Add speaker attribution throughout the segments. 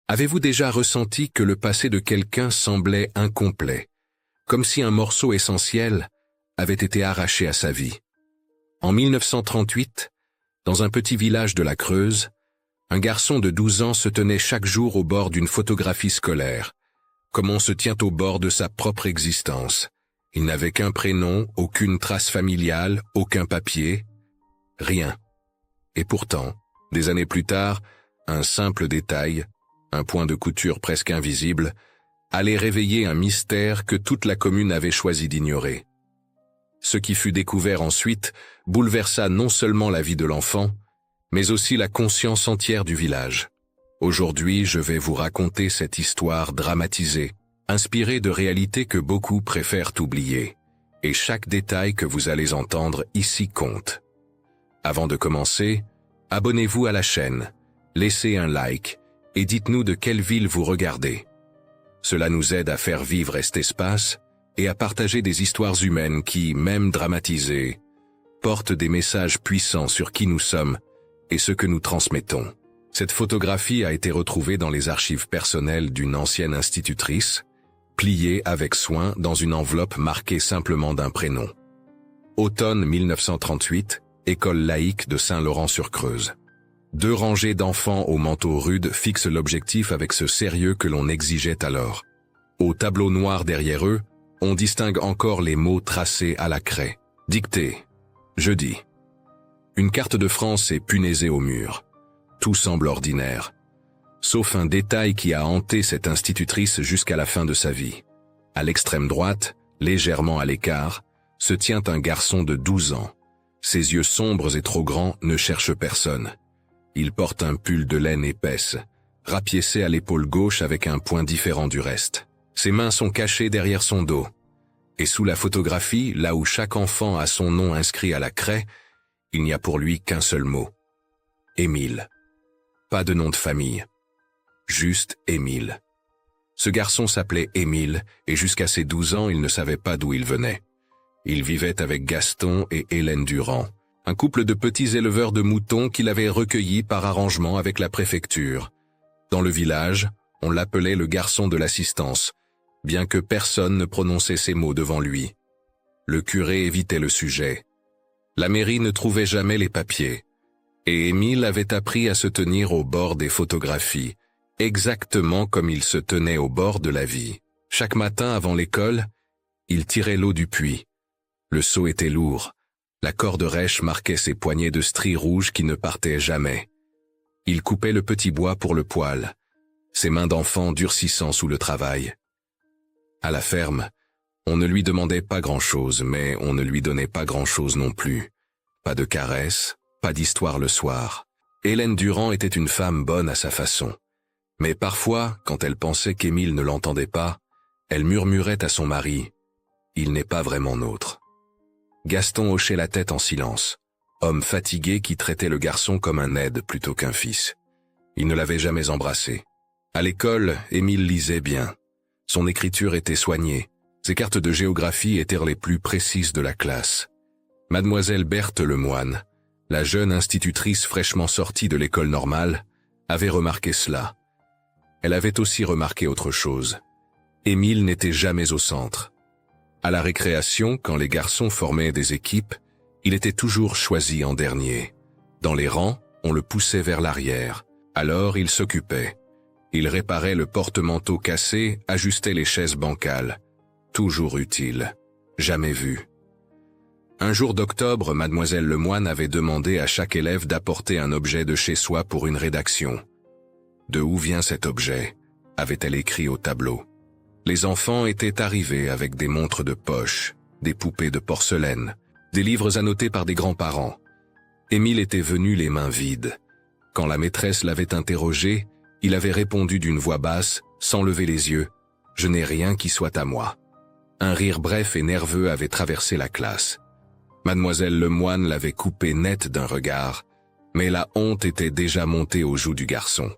Speaker 1: Avez-vous déjà ressenti que le passé de quelqu'un semblait incomplet, comme si un morceau essentiel avait été arraché à sa vie? En 1938, dans un petit village de la Creuse, un garçon de 12 ans se tenait chaque jour au bord d'une photographie scolaire, comme on se tient au bord de sa propre existence. Il n'avait qu'un prénom, aucune trace familiale, aucun papier, rien. Et pourtant, des années plus tard, un simple détail, un point de couture presque invisible, allait réveiller un mystère que toute la commune avait choisi d'ignorer. Ce qui fut découvert ensuite bouleversa non seulement la vie de l'enfant, mais aussi la conscience entière du village. Aujourd'hui, je vais vous raconter cette histoire dramatisée, inspirée de réalités que beaucoup préfèrent oublier, et chaque détail que vous allez entendre ici compte. Avant de commencer, abonnez-vous à la chaîne, laissez un like, et dites-nous de quelle ville vous regardez. Cela nous aide à faire vivre cet espace et à partager des histoires humaines qui, même dramatisées, portent des messages puissants sur qui nous sommes et ce que nous transmettons. Cette photographie a été retrouvée dans les archives personnelles d'une ancienne institutrice, pliée avec soin dans une enveloppe marquée simplement d'un prénom. Automne 1938, école laïque de Saint-Laurent-sur-Creuse. 2 rangées d'enfants au manteau rude fixent l'objectif avec ce sérieux que l'on exigeait alors. Au tableau noir derrière eux, on distingue encore les mots tracés à la craie. Dictée. Jeudi. Une carte de France est punaisée au mur. Tout semble ordinaire, sauf un détail qui a hanté cette institutrice jusqu'à la fin de sa vie. À l'extrême droite, légèrement à l'écart, se tient un garçon de 12 ans. Ses yeux sombres et trop grands ne cherchent personne. Il porte un pull de laine épaisse, rapiécé à l'épaule gauche avec un point différent du reste. Ses mains sont cachées derrière son dos. Et sous la photographie, là où chaque enfant a son nom inscrit à la craie, il n'y a pour lui qu'un seul mot. Émile. Pas de nom de famille. Juste Émile. Ce garçon s'appelait Émile, et jusqu'à ses 12 ans, il ne savait pas d'où il venait. Il vivait avec Gaston et Hélène Durand, un couple de petits éleveurs de moutons qu'il avait recueillis par arrangement avec la préfecture. Dans le village, on l'appelait le garçon de l'assistance, bien que personne ne prononçait ces mots devant lui. Le curé évitait le sujet. La mairie ne trouvait jamais les papiers. Et Émile avait appris à se tenir au bord des photographies, exactement comme il se tenait au bord de la vie. Chaque matin avant l'école, il tirait l'eau du puits. Le seau était lourd. La corde rêche marquait ses poignées de stries rouges qui ne partaient jamais. Il coupait le petit bois pour le poêle, ses mains d'enfant durcissant sous le travail. À la ferme, on ne lui demandait pas grand-chose, mais on ne lui donnait pas grand-chose non plus. Pas de caresses, pas d'histoire le soir. Hélène Durand était une femme bonne à sa façon. Mais parfois, quand elle pensait qu'Émile ne l'entendait pas, elle murmurait à son mari « Il n'est pas vraiment nôtre ». Gaston hochait la tête en silence, homme fatigué qui traitait le garçon comme un aide plutôt qu'un fils. Il ne l'avait jamais embrassé. À l'école, Émile lisait bien. Son écriture était soignée. Ses cartes de géographie étaient les plus précises de la classe. Mademoiselle Berthe Lemoine, la jeune institutrice fraîchement sortie de l'école normale, avait remarqué cela. Elle avait aussi remarqué autre chose. Émile n'était jamais au centre. À la récréation, quand les garçons formaient des équipes, il était toujours choisi en dernier. Dans les rangs, on le poussait vers l'arrière. Alors il s'occupait. Il réparait le porte-manteau cassé, ajustait les chaises bancales. Toujours utile. Jamais vu. Un jour d'octobre, Mademoiselle Lemoine avait demandé à chaque élève d'apporter un objet de chez soi pour une rédaction. De où vient cet objet? Avait-elle écrit au tableau. Les enfants étaient arrivés avec des montres de poche, des poupées de porcelaine, des livres annotés par des grands-parents. Émile était venu les mains vides. Quand la maîtresse l'avait interrogé, il avait répondu d'une voix basse, sans lever les yeux, « Je n'ai rien qui soit à moi ». Un rire bref et nerveux avait traversé la classe. Mademoiselle Lemoine l'avait coupé net d'un regard, mais la honte était déjà montée aux joues du garçon.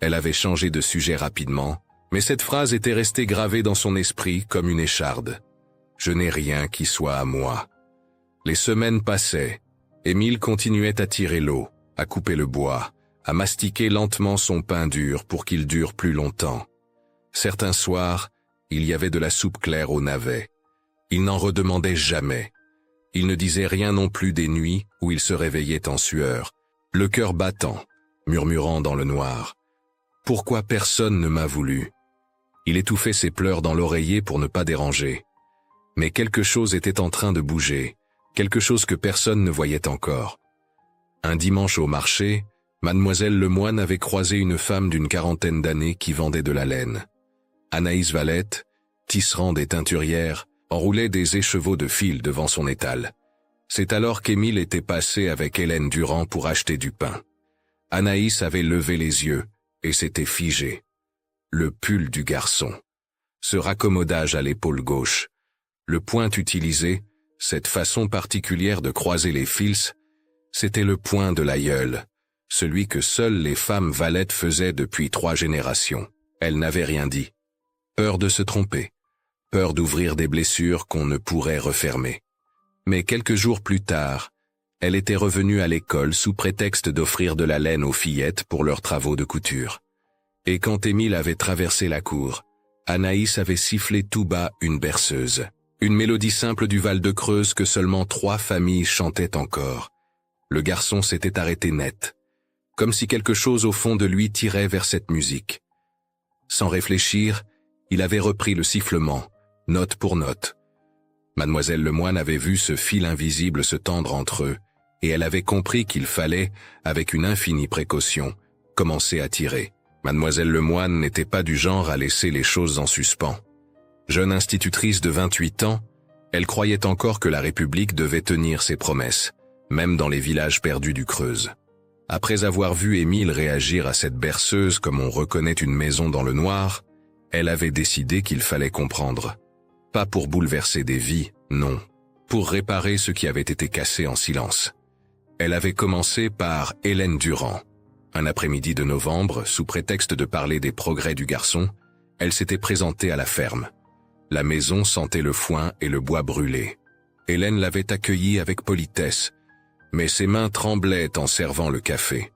Speaker 1: Elle avait changé de sujet rapidement, mais cette phrase était restée gravée dans son esprit comme une écharde. « Je n'ai rien qui soit à moi ». Les semaines passaient. Émile continuait à tirer l'eau, à couper le bois, à mastiquer lentement son pain dur pour qu'il dure plus longtemps. Certains soirs, il y avait de la soupe claire au navet. Il n'en redemandait jamais. Il ne disait rien non plus des nuits où il se réveillait en sueur, le cœur battant, murmurant dans le noir. « Pourquoi personne ne m'a voulu ?» Il étouffait ses pleurs dans l'oreiller pour ne pas déranger. Mais quelque chose était en train de bouger, quelque chose que personne ne voyait encore. Un dimanche au marché, Mademoiselle Lemoine avait croisé une femme d'une quarantaine d'années qui vendait de la laine. Anaïs Valette, tisserande et teinturière, enroulait des écheveaux de fil devant son étal. C'est alors qu'Émile était passé avec Hélène Durand pour acheter du pain. Anaïs avait levé les yeux et s'était figée. Le pull du garçon. Ce raccommodage à l'épaule gauche. Le point utilisé, cette façon particulière de croiser les fils, c'était le point de l'aïeul, celui que seules les femmes Valette faisaient depuis 3 générations. Elle n'avait rien dit. Peur de se tromper. Peur d'ouvrir des blessures qu'on ne pourrait refermer. Mais quelques jours plus tard, elle était revenue à l'école sous prétexte d'offrir de la laine aux fillettes pour leurs travaux de couture. Et quand Émile avait traversé la cour, Anaïs avait sifflé tout bas une berceuse. Une mélodie simple du Val-de-Creuse que seulement 3 familles chantaient encore. Le garçon s'était arrêté net, comme si quelque chose au fond de lui tirait vers cette musique. Sans réfléchir, il avait repris le sifflement, note pour note. Mademoiselle Lemoine avait vu ce fil invisible se tendre entre eux, et elle avait compris qu'il fallait, avec une infinie précaution, commencer à tirer. Mademoiselle Lemoine n'était pas du genre à laisser les choses en suspens. Jeune institutrice de 28 ans, elle croyait encore que la République devait tenir ses promesses, même dans les villages perdus du Creuse. Après avoir vu Émile réagir à cette berceuse comme on reconnaît une maison dans le noir, elle avait décidé qu'il fallait comprendre. Pas pour bouleverser des vies, non, pour réparer ce qui avait été cassé en silence. Elle avait commencé par Hélène Durand. Un après-midi de novembre, sous prétexte de parler des progrès du garçon, elle s'était présentée à la ferme. La maison sentait le foin et le bois brûlé. Hélène l'avait accueillie avec politesse, mais ses mains tremblaient en servant le café.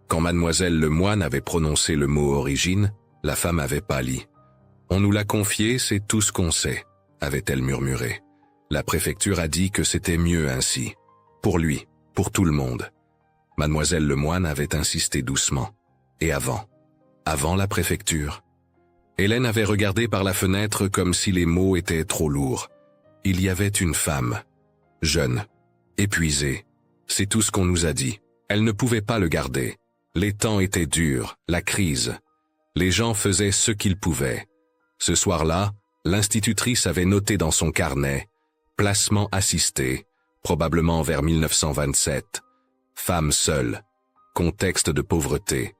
Speaker 1: Quand Mademoiselle Lemoine avait prononcé le mot origine, la femme avait pâli. « On nous l'a confié, c'est tout ce qu'on sait », avait-elle murmuré. La préfecture a dit que c'était mieux ainsi. Pour lui, pour tout le monde. Mademoiselle Lemoine avait insisté doucement. Et avant la préfecture. Hélène avait regardé par la fenêtre comme si les mots étaient trop lourds. Il y avait une femme, jeune, épuisée. C'est tout ce qu'on nous a dit. Elle ne pouvait pas le garder. Les temps étaient durs, la crise. Les gens faisaient ce qu'ils pouvaient. Ce soir-là, l'institutrice avait noté dans son carnet « Placement assisté, probablement vers 1927. Femme seule. Contexte de pauvreté. »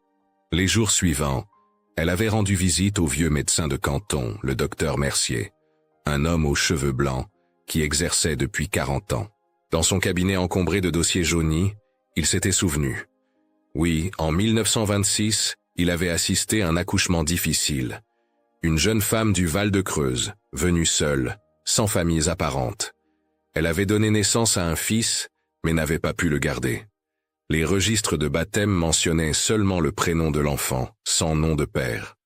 Speaker 1: Les jours suivants, elle avait rendu visite au vieux médecin de canton, le docteur Mercier, un homme aux cheveux blancs qui exerçait depuis 40 ans. Dans son cabinet encombré de dossiers jaunis, il s'était souvenu. Oui, en 1926, il avait assisté à un accouchement difficile. Une jeune femme du Val-de-Creuse, venue seule, sans familles apparentes. Elle avait donné naissance à un fils, mais n'avait pas pu le garder. Les registres de baptême mentionnaient seulement le prénom de l'enfant, sans nom de père.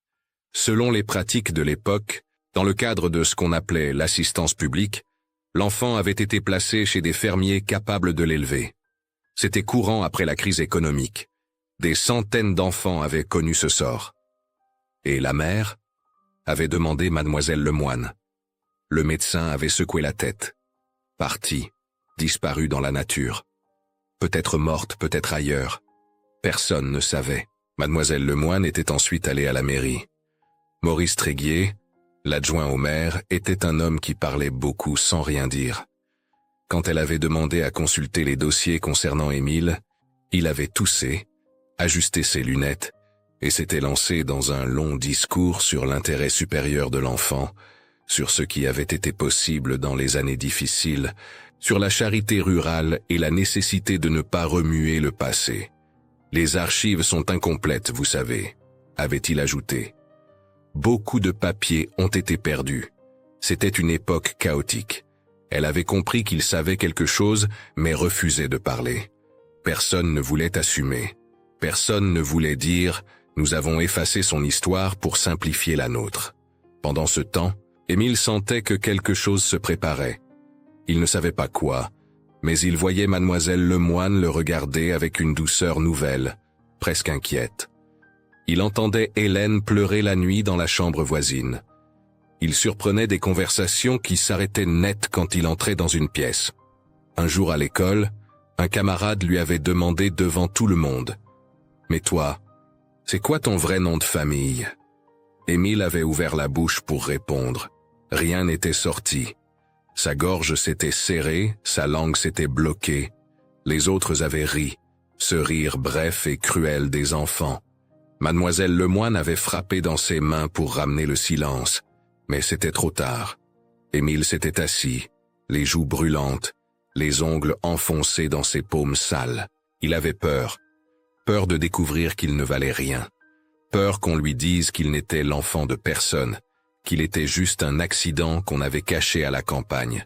Speaker 1: Selon les pratiques de l'époque, dans le cadre de ce qu'on appelait l'assistance publique, l'enfant avait été placé chez des fermiers capables de l'élever. C'était courant après la crise économique. Des centaines d'enfants avaient connu ce sort. Et la mère avait demandé Mademoiselle Lemoine. Le médecin avait secoué la tête. Partie, disparue dans la nature. Peut-être morte, peut-être ailleurs. Personne ne savait. Mademoiselle Lemoine était ensuite allée à la mairie. Maurice Tréguier, l'adjoint au maire, était un homme qui parlait beaucoup sans rien dire. Quand elle avait demandé à consulter les dossiers concernant Émile, il avait toussé, ajusté ses lunettes, et s'était lancé dans un long discours sur l'intérêt supérieur de l'enfant, sur ce qui avait été possible dans les années difficiles, sur la charité rurale et la nécessité de ne pas remuer le passé. Les archives sont incomplètes, vous savez, avait-il ajouté. Beaucoup de papiers ont été perdus. C'était une époque chaotique. Elle avait compris qu'il savait quelque chose, mais refusait de parler. Personne ne voulait assumer. Personne ne voulait dire « nous avons effacé son histoire pour simplifier la nôtre ». Pendant ce temps, Émile sentait que quelque chose se préparait. Il ne savait pas quoi, mais il voyait mademoiselle Lemoine le regarder avec une douceur nouvelle, presque inquiète. Il entendait Hélène pleurer la nuit dans la chambre voisine. Il surprenait des conversations qui s'arrêtaient net quand il entrait dans une pièce. Un jour à l'école, un camarade lui avait demandé devant tout le monde « Mais toi, c'est quoi ton vrai nom de famille ?» Émile avait ouvert la bouche pour répondre. Rien n'était sorti. Sa gorge s'était serrée, sa langue s'était bloquée. Les autres avaient ri, ce rire bref et cruel des enfants. Mademoiselle Lemoine avait frappé dans ses mains pour ramener le silence, mais c'était trop tard. Émile s'était assis, les joues brûlantes, les ongles enfoncés dans ses paumes sales. Il avait peur. Peur de découvrir qu'il ne valait rien. Peur qu'on lui dise qu'il n'était l'enfant de personne, qu'il était juste un accident qu'on avait caché à la campagne.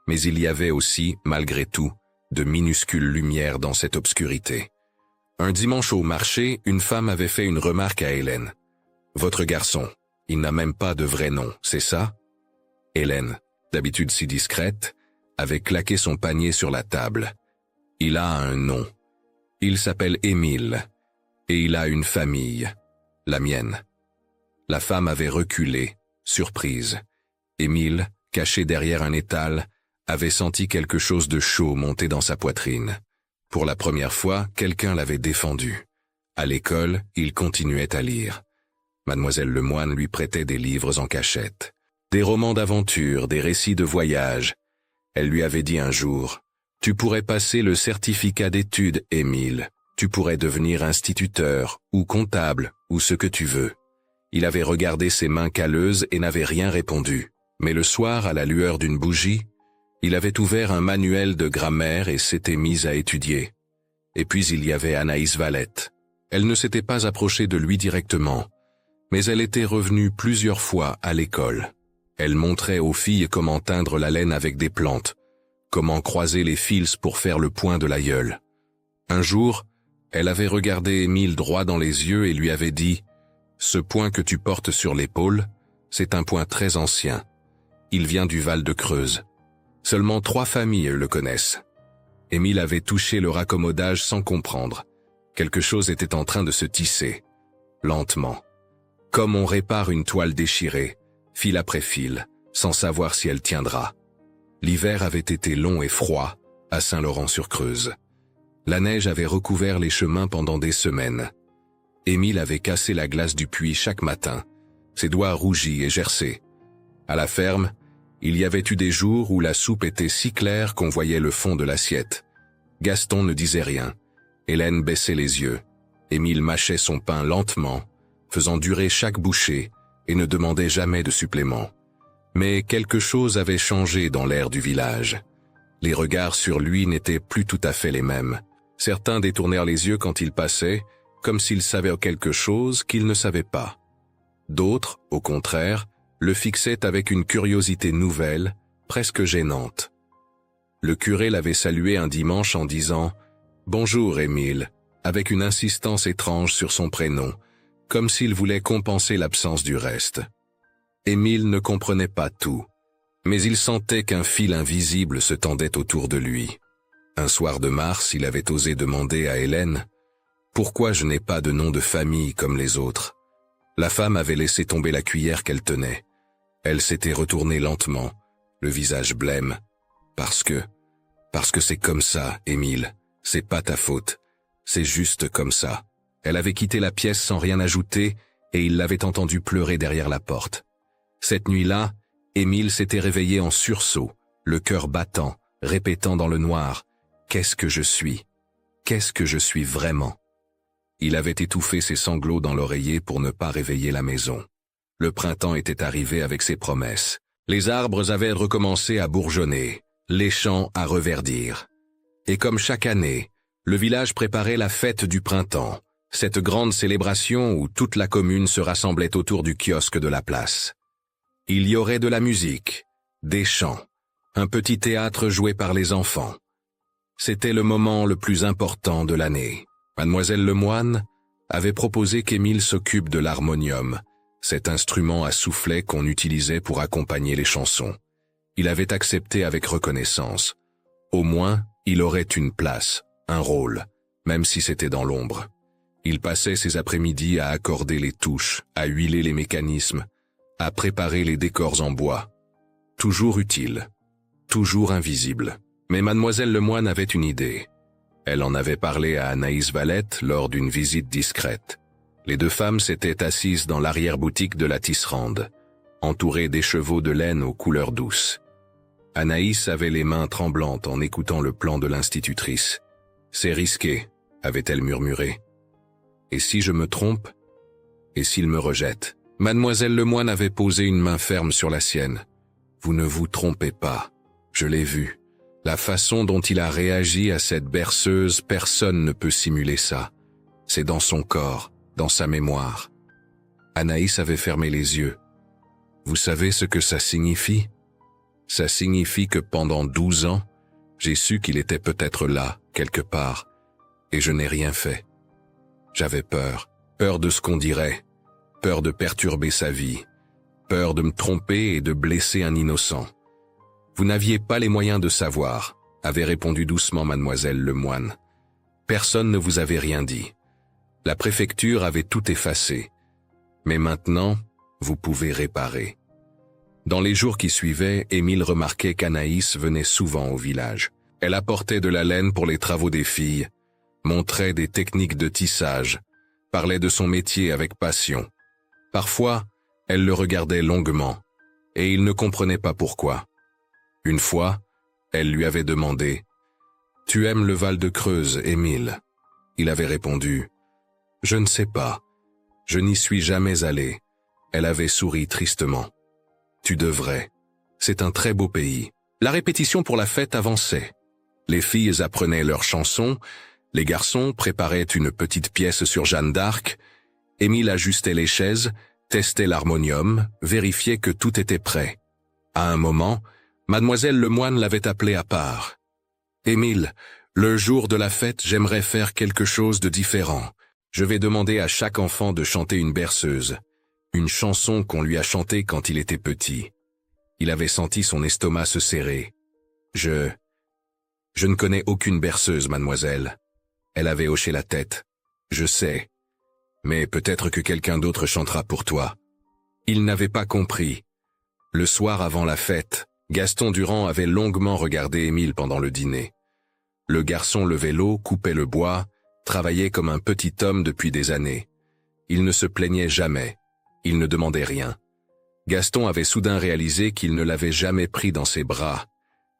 Speaker 1: Mais il y avait aussi, malgré tout, de minuscules lumières dans cette obscurité. Un dimanche au marché, une femme avait fait une remarque à Hélène. « Votre garçon, il n'a même pas de vrai nom, c'est ça ?» Hélène, d'habitude si discrète, avait claqué son panier sur la table. « Il a un nom. Il s'appelle Émile. Et il a une famille. La mienne. » La femme avait reculé, surprise. Émile, caché derrière un étal, avait senti quelque chose de chaud monter dans sa poitrine. Pour la première fois, quelqu'un l'avait défendu. À l'école, il continuait à lire. Mademoiselle Lemoine lui prêtait des livres en cachette. Des romans d'aventure, des récits de voyage. Elle lui avait dit un jour, « Tu pourrais passer le certificat d'études, Émile. Tu pourrais devenir instituteur, ou comptable, ou ce que tu veux. » Il avait regardé ses mains calleuses et n'avait rien répondu. Mais le soir, à la lueur d'une bougie, il avait ouvert un manuel de grammaire et s'était mis à étudier. Et puis il y avait Anaïs Valette. Elle ne s'était pas approchée de lui directement, mais elle était revenue plusieurs fois à l'école. Elle montrait aux filles comment teindre la laine avec des plantes, comment croiser les fils pour faire le point de l'aïeul. Un jour, elle avait regardé Émile droit dans les yeux et lui avait dit « Ce point que tu portes sur l'épaule, c'est un point très ancien. Il vient du Val de Creuse. Seulement 3 familles le connaissent. » Émile avait touché le raccommodage sans comprendre. Quelque chose était en train de se tisser, lentement. Comme on répare une toile déchirée, fil après fil, sans savoir si elle tiendra. L'hiver avait été long et froid à Saint-Laurent-sur-Creuse. La neige avait recouvert les chemins pendant des semaines. Émile avait cassé la glace du puits chaque matin, ses doigts rougis et gercés. À la ferme, il y avait eu des jours où la soupe était si claire qu'on voyait le fond de l'assiette. Gaston ne disait rien. Hélène baissait les yeux. Émile mâchait son pain lentement, faisant durer chaque bouchée, et ne demandait jamais de supplément. Mais quelque chose avait changé dans l'air du village. Les regards sur lui n'étaient plus tout à fait les mêmes. Certains détournèrent les yeux quand il passait, comme s'il savait quelque chose qu'il ne savait pas. D'autres, au contraire, le fixaient avec une curiosité nouvelle, presque gênante. Le curé l'avait salué un dimanche en disant « Bonjour, Émile », avec une insistance étrange sur son prénom, comme s'il voulait compenser l'absence du reste. Émile ne comprenait pas tout, mais il sentait qu'un fil invisible se tendait autour de lui. Un soir de mars, il avait osé demander à Hélène « Pourquoi je n'ai pas de nom de famille comme les autres ?» La femme avait laissé tomber la cuillère qu'elle tenait. Elle s'était retournée lentement, le visage blême. « Parce que c'est comme ça, Émile, c'est pas ta faute, c'est juste comme ça. » Elle avait quitté la pièce sans rien ajouter et il l'avait entendu pleurer derrière la porte. Cette nuit-là, Émile s'était réveillé en sursaut, le cœur battant, répétant dans le noir « Qu'est-ce que je suis? Qu'est-ce que je suis vraiment ?» Il avait étouffé ses sanglots dans l'oreiller pour ne pas réveiller la maison. Le printemps était arrivé avec ses promesses. Les arbres avaient recommencé à bourgeonner, les champs à reverdir. Et comme chaque année, le village préparait la fête du printemps, cette grande célébration où toute la commune se rassemblait autour du kiosque de la place. Il y aurait de la musique, des chants, un petit théâtre joué par les enfants. C'était le moment le plus important de l'année. Mademoiselle Lemoine avait proposé qu'Émile s'occupe de l'harmonium, cet instrument à soufflet qu'on utilisait pour accompagner les chansons. Il avait accepté avec reconnaissance. Au moins, il aurait une place, un rôle, même si c'était dans l'ombre. Il passait ses après-midi à accorder les touches, à huiler les mécanismes, à préparer les décors en bois. Toujours utile, toujours invisible. Mais Mademoiselle Lemoine avait une idée. Elle en avait parlé à Anaïs Valette lors d'une visite discrète. Les deux femmes s'étaient assises dans l'arrière-boutique de la tisserande, entourées d'écheveaux de laine aux couleurs douces. Anaïs avait les mains tremblantes en écoutant le plan de l'institutrice. « C'est risqué », avait-elle murmuré. « Et si je me trompe? Et s'il me rejette ?» Mademoiselle Lemoine avait posé une main ferme sur la sienne. « Vous ne vous trompez pas, je l'ai vu. La façon dont il a réagi à cette berceuse, personne ne peut simuler ça. C'est dans son corps, dans sa mémoire. » Anaïs avait fermé les yeux. « Vous savez ce que ça signifie? Ça signifie que pendant 12 ans, j'ai su qu'il était peut-être là, quelque part, et je n'ai rien fait. J'avais peur, peur de ce qu'on dirait, peur de perturber sa vie, peur de me tromper et de blesser un innocent. Vous n'aviez pas les moyens de savoir, avait répondu doucement Mademoiselle Lemoine. Personne ne vous avait rien dit. La préfecture avait tout effacé. Mais maintenant, vous pouvez réparer. Dans les jours qui suivaient, Émile remarquait qu'Anaïs venait souvent au village. Elle apportait de la laine pour les travaux des filles, montrait des techniques de tissage, parlait de son métier avec passion. Parfois, elle le regardait longuement, et il ne comprenait pas pourquoi. Une fois, elle lui avait demandé « Tu aimes le Val-de-Creuse, Émile ?» Il avait répondu « Je ne sais pas. Je n'y suis jamais allé. » Elle avait souri tristement. « Tu devrais. C'est un très beau pays. » La répétition pour la fête avançait. Les filles apprenaient leurs chansons, les garçons préparaient une petite pièce sur Jeanne d'Arc, Émile ajustait les chaises, testait l'harmonium, vérifiait que tout était prêt. À un moment, Mademoiselle Lemoine l'avait appelé à part. « Émile, le jour de la fête, j'aimerais faire quelque chose de différent. Je vais demander à chaque enfant de chanter une berceuse, une chanson qu'on lui a chantée quand il était petit. » Il avait senti son estomac se serrer. « Je ne connais aucune berceuse, mademoiselle. » Elle avait hoché la tête. « Je sais. Mais peut-être que quelqu'un d'autre chantera pour toi. » Il n'avait pas compris. Le soir avant la fête, Gaston Durand avait longuement regardé Émile pendant le dîner. Le garçon levait l'eau, coupait le bois, travaillait comme un petit homme depuis des années. Il ne se plaignait jamais. Il ne demandait rien. Gaston avait soudain réalisé qu'il ne l'avait jamais pris dans ses bras,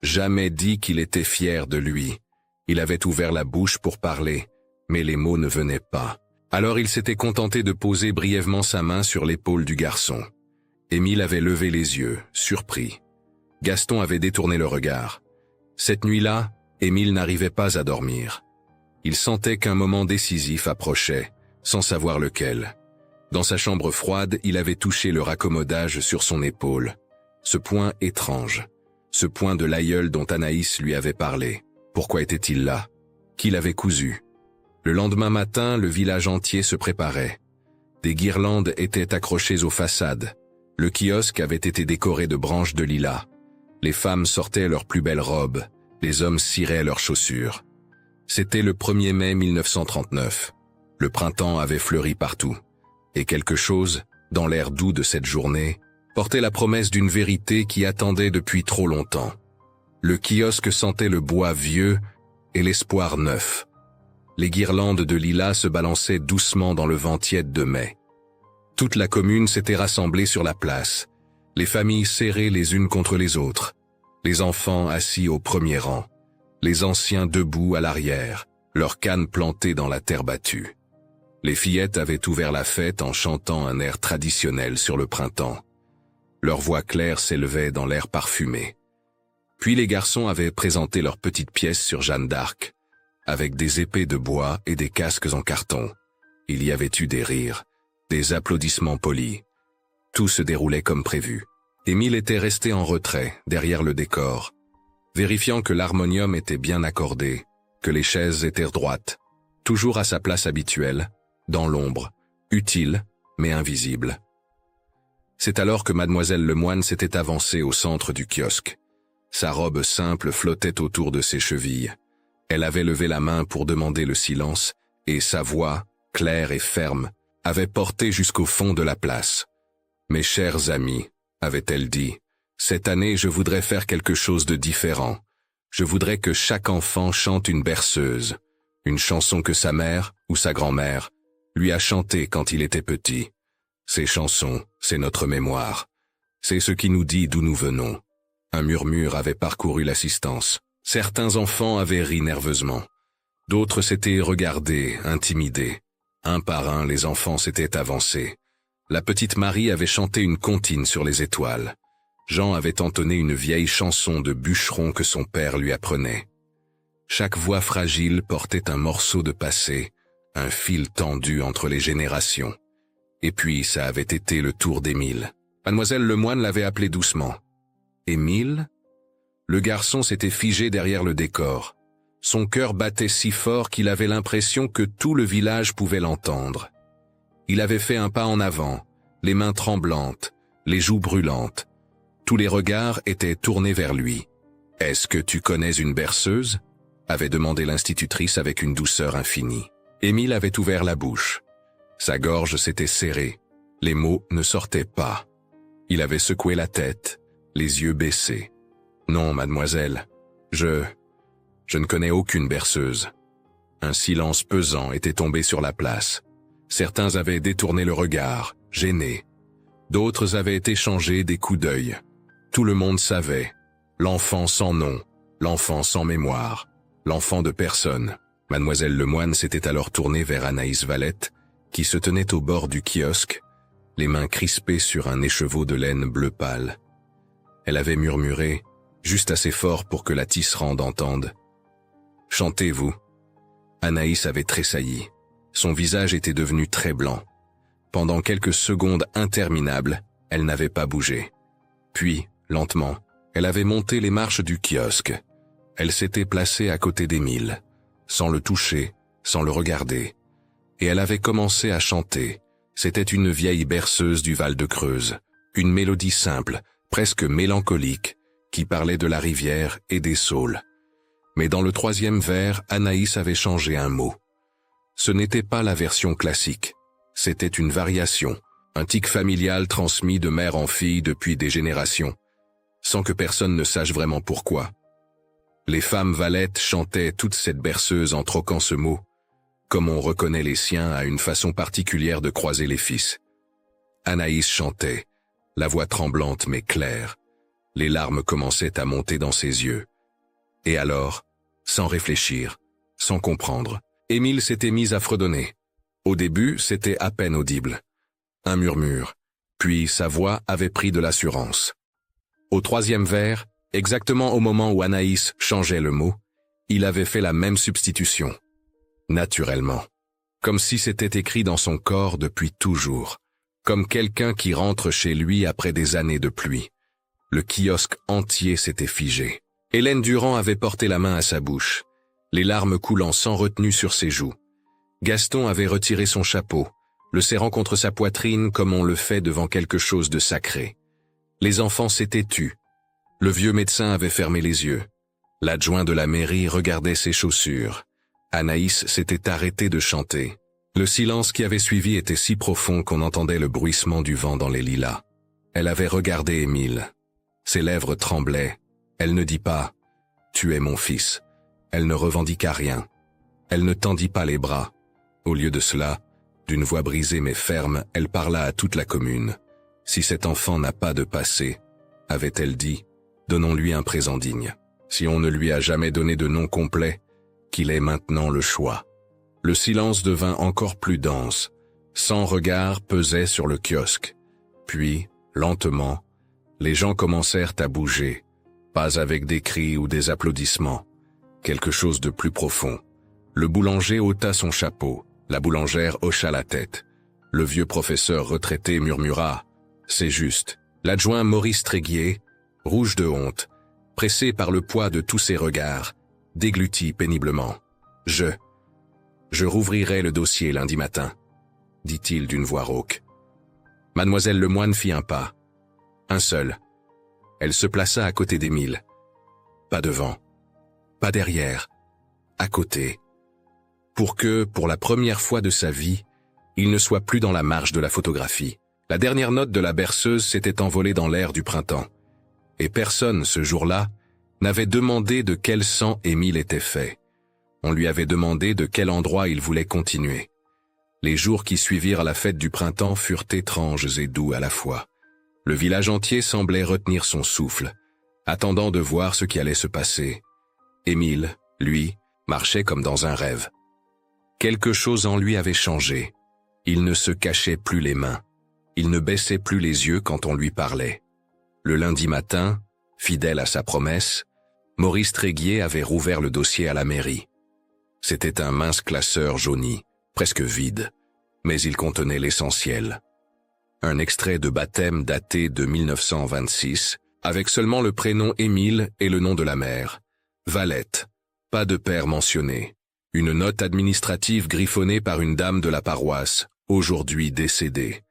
Speaker 1: jamais dit qu'il était fier de lui. Il avait ouvert la bouche pour parler, mais les mots ne venaient pas. Alors il s'était contenté de poser brièvement sa main sur l'épaule du garçon. Émile avait levé les yeux, surpris. Gaston avait détourné le regard. Cette nuit-là, Émile n'arrivait pas à dormir. Il sentait qu'un moment décisif approchait, sans savoir lequel. Dans sa chambre froide, il avait touché le raccommodage sur son épaule. Ce point étrange, ce point de l'aïeul dont Anaïs lui avait parlé. Pourquoi était-il là? Qui l'avait cousu? Le lendemain matin, le village entier se préparait. Des guirlandes étaient accrochées aux façades. Le kiosque avait été décoré de branches de lilas. Les femmes sortaient leurs plus belles robes. Les hommes ciraient leurs chaussures. C'était le 1er mai 1939. Le printemps avait fleuri partout. Et quelque chose, dans l'air doux de cette journée, portait la promesse d'une vérité qui attendait depuis trop longtemps. Le kiosque sentait le bois vieux et l'espoir neuf. Les guirlandes de lilas se balançaient doucement dans le vent tiède de mai. Toute la commune s'était rassemblée sur la place, les familles serrées les unes contre les autres, les enfants assis au premier rang, les anciens debout à l'arrière, leurs cannes plantées dans la terre battue. Les fillettes avaient ouvert la fête en chantant un air traditionnel sur le printemps. Leurs voix claires s'élevaient dans l'air parfumé. Puis les garçons avaient présenté leurs petites pièces sur Jeanne d'Arc, avec des épées de bois et des casques en carton. Il y avait eu des rires, des applaudissements polis. Tout se déroulait comme prévu. Émile était resté en retrait, derrière le décor, vérifiant que l'harmonium était bien accordé, que les chaises étaient droites. toujours à sa place habituelle, dans l'ombre, utile, mais invisible. C'est alors que mademoiselle Lemoine s'était avancée au centre du kiosque. Sa robe simple flottait autour de ses chevilles. Elle avait levé la main pour demander le silence, et sa voix, claire et ferme, avait porté jusqu'au fond de la place. « Mes chers amis, avait-elle dit, cette année je voudrais faire quelque chose de différent. Je voudrais que chaque enfant chante une berceuse, une chanson que sa mère ou sa grand-mère lui a chantée quand il était petit. Ces chansons, c'est notre mémoire. C'est ce qui nous dit d'où nous venons. » Un murmure avait parcouru l'assistance. Certains enfants avaient ri nerveusement. D'autres s'étaient regardés, intimidés. Un par un, les enfants s'étaient avancés. La petite Marie avait chanté une comptine sur les étoiles. Jean avait entonné une vieille chanson de bûcheron que son père lui apprenait. Chaque voix fragile portait un morceau de passé, un fil tendu entre les générations. Et puis, ça avait été le tour d'Émile. Mademoiselle Lemoine l'avait appelé doucement. Émile ? Le garçon s'était figé derrière le décor. Son cœur battait si fort qu'il avait l'impression que tout le village pouvait l'entendre. Il avait fait un pas en avant, les mains tremblantes, les joues brûlantes. Tous les regards étaient tournés vers lui. « Est-ce que tu connais une berceuse ?» avait demandé l'institutrice avec une douceur infinie. Émile avait ouvert la bouche. Sa gorge s'était serrée. Les mots ne sortaient pas. Il avait secoué la tête, les yeux baissés. « Non, mademoiselle, je ne connais aucune berceuse. » Un silence pesant était tombé sur la place. Certains avaient détourné le regard, gênés. D'autres avaient échangé des coups d'œil. Tout le monde savait. L'enfant sans nom, l'enfant sans mémoire, l'enfant de personne. Mademoiselle Lemoine s'était alors tournée vers Anaïs Valette, qui se tenait au bord du kiosque, les mains crispées sur un écheveau de laine bleu pâle. Elle avait murmuré, juste assez fort pour que la tisserande entende. « Chantez-vous » Anaïs avait tressailli. Son visage était devenu très blanc. Pendant quelques secondes interminables, elle n'avait pas bougé. Puis, lentement, elle avait monté les marches du kiosque. Elle s'était placée à côté d'Émile, sans le toucher, sans le regarder. Et elle avait commencé à chanter. C'était une vieille berceuse du Val-de-Creuse, une mélodie simple, presque mélancolique, qui parlait de la rivière et des saules. Mais dans le troisième vers, Anaïs avait changé un mot. Ce n'était pas la version classique. C'était une variation, un tic familial transmis de mère en fille depuis des générations, sans que personne ne sache vraiment pourquoi. Les femmes valettes chantaient toute cette berceuse en troquant ce mot, comme on reconnaît les siens à une façon particulière de croiser les fils. Anaïs chantait, la voix tremblante mais claire. Les larmes commençaient à monter dans ses yeux. Et alors, sans réfléchir, sans comprendre, Émile s'était mis à fredonner. Au début, c'était à peine audible. Un murmure, puis sa voix avait pris de l'assurance. Au troisième vers, exactement au moment où Anaïs changeait le mot, il avait fait la même substitution. Naturellement. Comme si c'était écrit dans son corps depuis toujours. Comme quelqu'un qui rentre chez lui après des années de pluie. Le kiosque entier s'était figé. Hélène Durand avait porté la main à sa bouche, les larmes coulant sans retenue sur ses joues. Gaston avait retiré son chapeau, le serrant contre sa poitrine comme on le fait devant quelque chose de sacré. Les enfants s'étaient tus. Le vieux médecin avait fermé les yeux. L'adjoint de la mairie regardait ses chaussures. Anaïs s'était arrêtée de chanter. Le silence qui avait suivi était si profond qu'on entendait le bruissement du vent dans les lilas. Elle avait regardé Émile. Ses lèvres tremblaient. Elle ne dit pas « Tu es mon fils ». Elle ne revendiqua rien. Elle ne tendit pas les bras. Au lieu de cela, d'une voix brisée mais ferme, elle parla à toute la commune. « Si cet enfant n'a pas de passé, avait-elle dit, donnons-lui un présent digne. Si on ne lui a jamais donné de nom complet, qu'il ait maintenant le choix. » Le silence devint encore plus dense. 100 regards pesaient sur le kiosque. Puis, lentement, les gens commencèrent à bouger, pas avec des cris ou des applaudissements, quelque chose de plus profond. Le boulanger ôta son chapeau, la boulangère hocha la tête. Le vieux professeur retraité murmura « C'est juste ». L'adjoint Maurice Tréguier, rouge de honte, pressé par le poids de tous ces regards, déglutit péniblement. « Je rouvrirai le dossier lundi matin, dit-il d'une voix rauque. Mademoiselle Lemoine fit un pas. Un seul. Elle se plaça à côté d'Émile. Pas devant. Pas derrière. À côté. Pour que, pour la première fois de sa vie, il ne soit plus dans la marge de la photographie. La dernière note de la berceuse s'était envolée dans l'air du printemps. Et personne, ce jour-là, n'avait demandé de quel sang Émile était fait. On lui avait demandé de quel endroit il voulait continuer. Les jours qui suivirent la fête du printemps furent étranges et doux à la fois. Le village entier semblait retenir son souffle, attendant de voir ce qui allait se passer. Émile, lui, marchait comme dans un rêve. Quelque chose en lui avait changé. Il ne se cachait plus les mains. Il ne baissait plus les yeux quand on lui parlait. Le lundi matin, fidèle à sa promesse, Maurice Tréguier avait rouvert le dossier à la mairie. C'était un mince classeur jauni, presque vide, mais il contenait l'essentiel. Un extrait de baptême daté de 1926, avec seulement le prénom Émile et le nom de la mère. Valette. Pas de père mentionné. Une note administrative griffonnée par une dame de la paroisse, aujourd'hui décédée.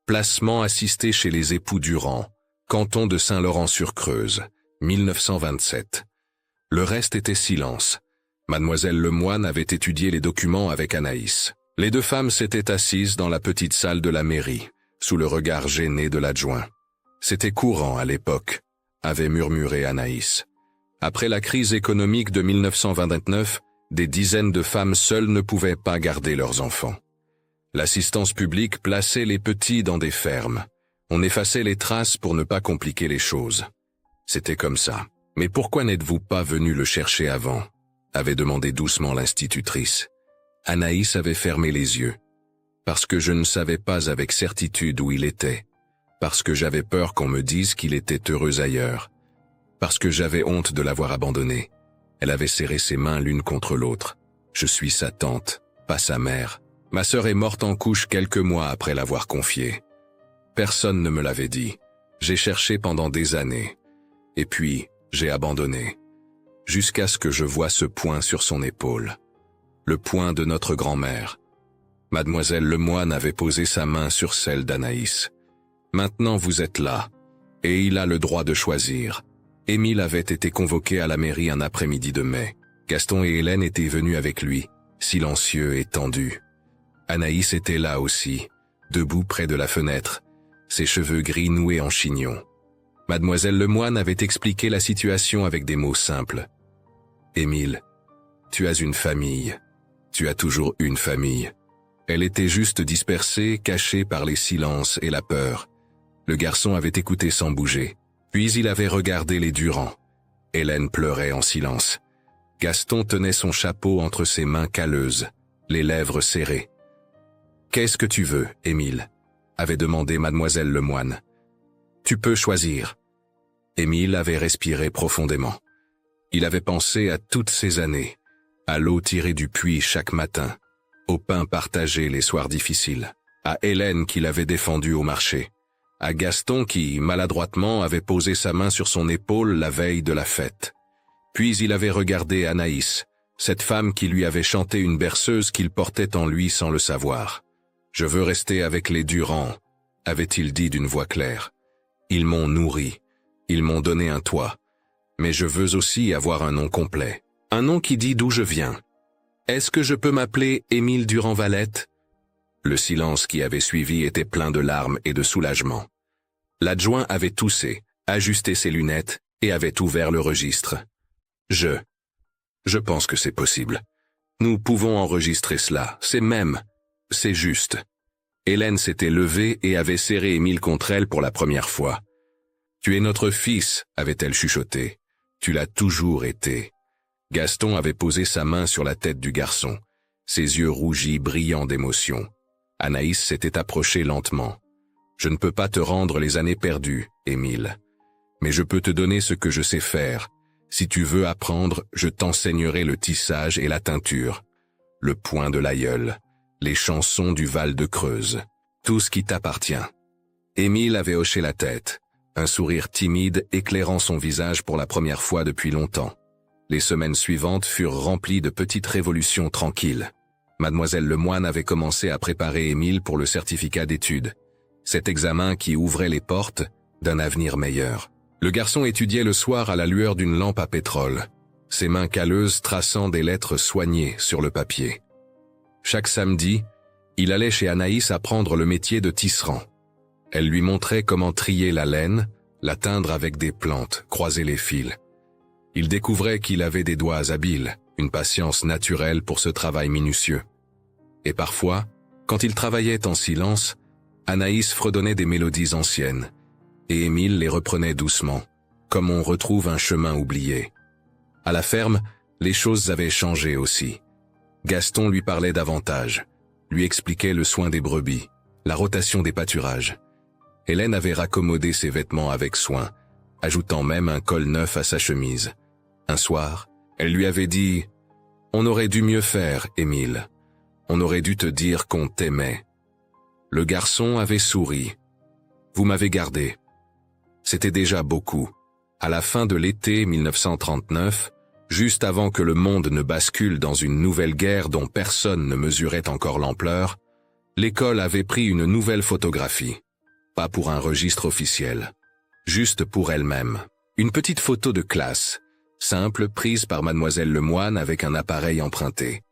Speaker 1: Placement assisté chez les époux Durand, canton de Saint-Laurent-sur-Creuse, 1927. Le reste était silence. Mademoiselle Lemoine avait étudié les documents avec Anaïs. Les deux femmes s'étaient assises dans la petite salle de la mairie, sous le regard gêné de l'adjoint. C'était courant à l'époque, avait murmuré Anaïs. Après la crise économique de 1929, des dizaines de femmes seules ne pouvaient pas garder leurs enfants. L'assistance publique plaçait les petits dans des fermes. On effaçait les traces pour ne pas compliquer les choses. C'était comme ça. Mais pourquoi n'êtes-vous pas venu le chercher avant ? Avait demandé doucement l'institutrice. Anaïs avait fermé les yeux. Parce que je ne savais pas avec certitude où il était. Parce que j'avais peur qu'on me dise qu'il était heureux ailleurs. Parce que j'avais honte de l'avoir abandonné. Elle avait serré ses mains l'une contre l'autre. Je suis sa tante, pas sa mère. Ma sœur est morte en couche quelques mois après l'avoir confiée. Personne ne me l'avait dit. J'ai cherché pendant des années. Et puis, j'ai abandonné. Jusqu'à ce que je voie ce point sur son épaule. Le point de notre grand-mère. Mademoiselle Lemoine avait posé sa main sur celle d'Anaïs. Maintenant vous êtes là. Et il a le droit de choisir. Émile avait été convoqué à la mairie un après-midi de mai. Gaston et Hélène étaient venus avec lui, silencieux et tendus. Anaïs était là aussi, debout près de la fenêtre, ses cheveux gris noués en chignon. Mademoiselle Lemoine avait expliqué la situation avec des mots simples. « Émile, tu as une famille. Tu as toujours une famille. » Elle était juste dispersée, cachée par les silences et la peur. Le garçon avait écouté sans bouger. Puis il avait regardé les Durand. Hélène pleurait en silence. Gaston tenait son chapeau entre ses mains calleuses, les lèvres serrées. « Qu'est-ce que tu veux, Émile ?» avait demandé mademoiselle Lemoine. « Tu peux choisir. » Émile avait respiré profondément. Il avait pensé à toutes ces années, à l'eau tirée du puits chaque matin, au pain partagé les soirs difficiles, à Hélène qu'il avait défendue au marché, à Gaston qui, maladroitement, avait posé sa main sur son épaule la veille de la fête. Puis il avait regardé Anaïs, cette femme qui lui avait chanté une berceuse qu'il portait en lui sans le savoir. « Je veux rester avec les Durand », avait-il dit d'une voix claire. « Ils m'ont nourri, ils m'ont donné un toit. Mais je veux aussi avoir un nom complet, un nom qui dit d'où je viens. Est-ce que je peux m'appeler Émile Durand-Valette ?» Le silence qui avait suivi était plein de larmes et de soulagement. L'adjoint avait toussé, ajusté ses lunettes et avait ouvert le registre. Je pense que c'est possible. Nous pouvons enregistrer cela, c'est juste. Hélène s'était levée et avait serré Émile contre elle pour la première fois. « Tu es notre fils », avait-elle chuchoté. « Tu l'as toujours été. » Gaston avait posé sa main sur la tête du garçon, ses yeux rougis brillant d'émotion. Anaïs s'était approchée lentement. « Je ne peux pas te rendre les années perdues, Émile. Mais je peux te donner ce que je sais faire. Si tu veux apprendre, je t'enseignerai le tissage et la teinture, le point de l'aïeul, les chansons du Val de Creuse, tout ce qui t'appartient. » Émile avait hoché la tête, un sourire timide éclairant son visage pour la première fois depuis longtemps. Les semaines suivantes furent remplies de petites révolutions tranquilles. Mademoiselle Lemoine avait commencé à préparer Émile pour le certificat d'études, cet examen qui ouvrait les portes d'un avenir meilleur. Le garçon étudiait le soir à la lueur d'une lampe à pétrole, ses mains calleuses traçant des lettres soignées sur le papier. Chaque samedi, il allait chez Anaïs apprendre le métier de tisserand. Elle lui montrait comment trier la laine, la teindre avec des plantes, croiser les fils. Il découvrait qu'il avait des doigts habiles, une patience naturelle pour ce travail minutieux. Et parfois, quand il travaillait en silence, Anaïs fredonnait des mélodies anciennes, et Émile les reprenait doucement, comme on retrouve un chemin oublié. À la ferme, les choses avaient changé aussi. Gaston lui parlait davantage, lui expliquait le soin des brebis, la rotation des pâturages. Hélène avait raccommodé ses vêtements avec soin, ajoutant même un col neuf à sa chemise. Un soir, elle lui avait dit « On aurait dû mieux faire, Émile. On aurait dû te dire qu'on t'aimait. » Le garçon avait souri. « Vous m'avez gardé. » C'était déjà beaucoup. À la fin de l'été 1939, juste avant que le monde ne bascule dans une nouvelle guerre dont personne ne mesurait encore l'ampleur, l'école avait pris une nouvelle photographie. Pas pour un registre officiel. Juste pour elle-même. Une petite photo de classe, simple, prise par Mademoiselle Lemoine avec un appareil emprunté.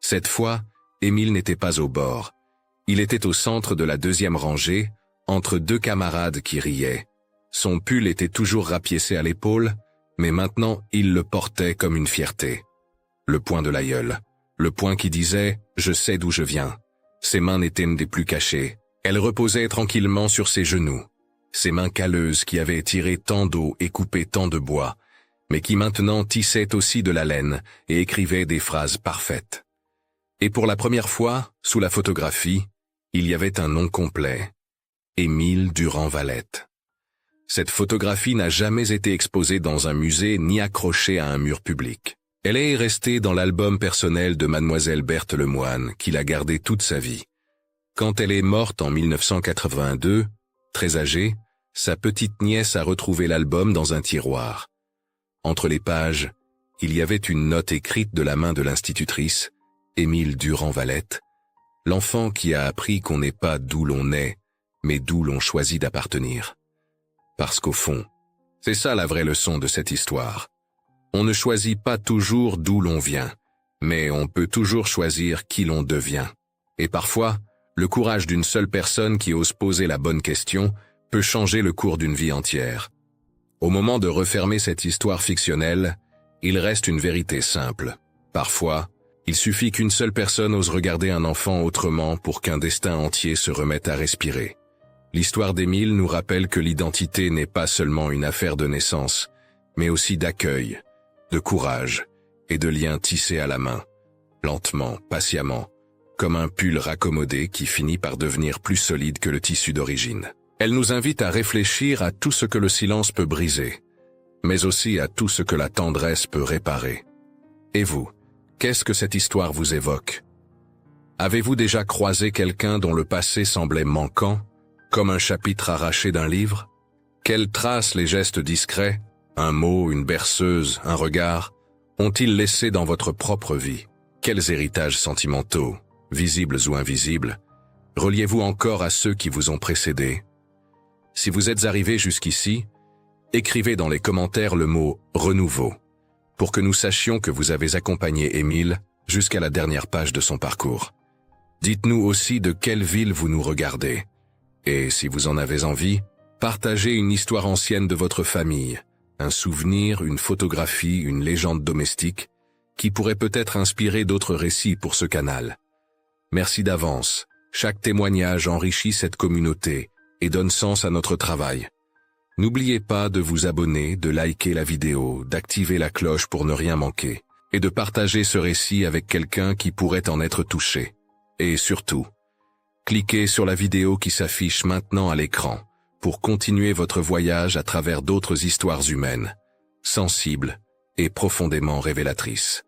Speaker 1: Cette fois, Émile n'était pas au bord. Il était au centre de la deuxième rangée, entre deux camarades qui riaient. Son pull était toujours rapiécé à l'épaule, mais maintenant il le portait comme une fierté. Le poing de l'aïeul. Le poing qui disait « Je sais d'où je viens ». Ses mains n'étaient des plus cachées. Elles reposaient tranquillement sur ses genoux. Ses mains calleuses qui avaient tiré tant d'eau et coupé tant de bois, mais qui maintenant tissaient aussi de la laine et écrivaient des phrases parfaites. Et pour la première fois, sous la photographie, il y avait un nom complet. Émile Durand-Valette. Cette photographie n'a jamais été exposée dans un musée ni accrochée à un mur public. Elle est restée dans l'album personnel de Mademoiselle Berthe Lemoine, qui l'a gardée toute sa vie. Quand elle est morte en 1982, très âgée, sa petite nièce a retrouvé l'album dans un tiroir. Entre les pages, il y avait une note écrite de la main de l'institutrice, Émile Durand-Valette, l'enfant qui a appris qu'on n'est pas d'où l'on est, mais d'où l'on choisit d'appartenir. Parce qu'au fond, c'est ça la vraie leçon de cette histoire. On ne choisit pas toujours d'où l'on vient, mais on peut toujours choisir qui l'on devient. Et parfois, le courage d'une seule personne qui ose poser la bonne question peut changer le cours d'une vie entière. Au moment de refermer cette histoire fictionnelle, il reste une vérité simple. Parfois, il suffit qu'une seule personne ose regarder un enfant autrement pour qu'un destin entier se remette à respirer. L'histoire d'Émile nous rappelle que l'identité n'est pas seulement une affaire de naissance, mais aussi d'accueil, de courage et de liens tissés à la main, lentement, patiemment, comme un pull raccommodé qui finit par devenir plus solide que le tissu d'origine. Elle nous invite à réfléchir à tout ce que le silence peut briser, mais aussi à tout ce que la tendresse peut réparer. Et vous, qu'est-ce que cette histoire vous évoque? Avez-vous déjà croisé quelqu'un dont le passé semblait manquant, comme un chapitre arraché d'un livre? Quelles traces les gestes discrets, un mot, une berceuse, un regard, ont-ils laissé dans votre propre vie? Quels héritages sentimentaux, visibles ou invisibles, reliez-vous encore à ceux qui vous ont précédés? Si vous êtes arrivé jusqu'ici, écrivez dans les commentaires le mot « renouveau » pour que nous sachions que vous avez accompagné Émile jusqu'à la dernière page de son parcours. Dites-nous aussi de quelle ville vous nous regardez. Et si vous en avez envie, partagez une histoire ancienne de votre famille, un souvenir, une photographie, une légende domestique, qui pourrait peut-être inspirer d'autres récits pour ce canal. Merci d'avance, chaque témoignage enrichit cette communauté et donne sens à notre travail. N'oubliez pas de vous abonner, de liker la vidéo, d'activer la cloche pour ne rien manquer, et de partager ce récit avec quelqu'un qui pourrait en être touché. Et surtout, cliquez sur la vidéo qui s'affiche maintenant à l'écran pour continuer votre voyage à travers d'autres histoires humaines, sensibles et profondément révélatrices.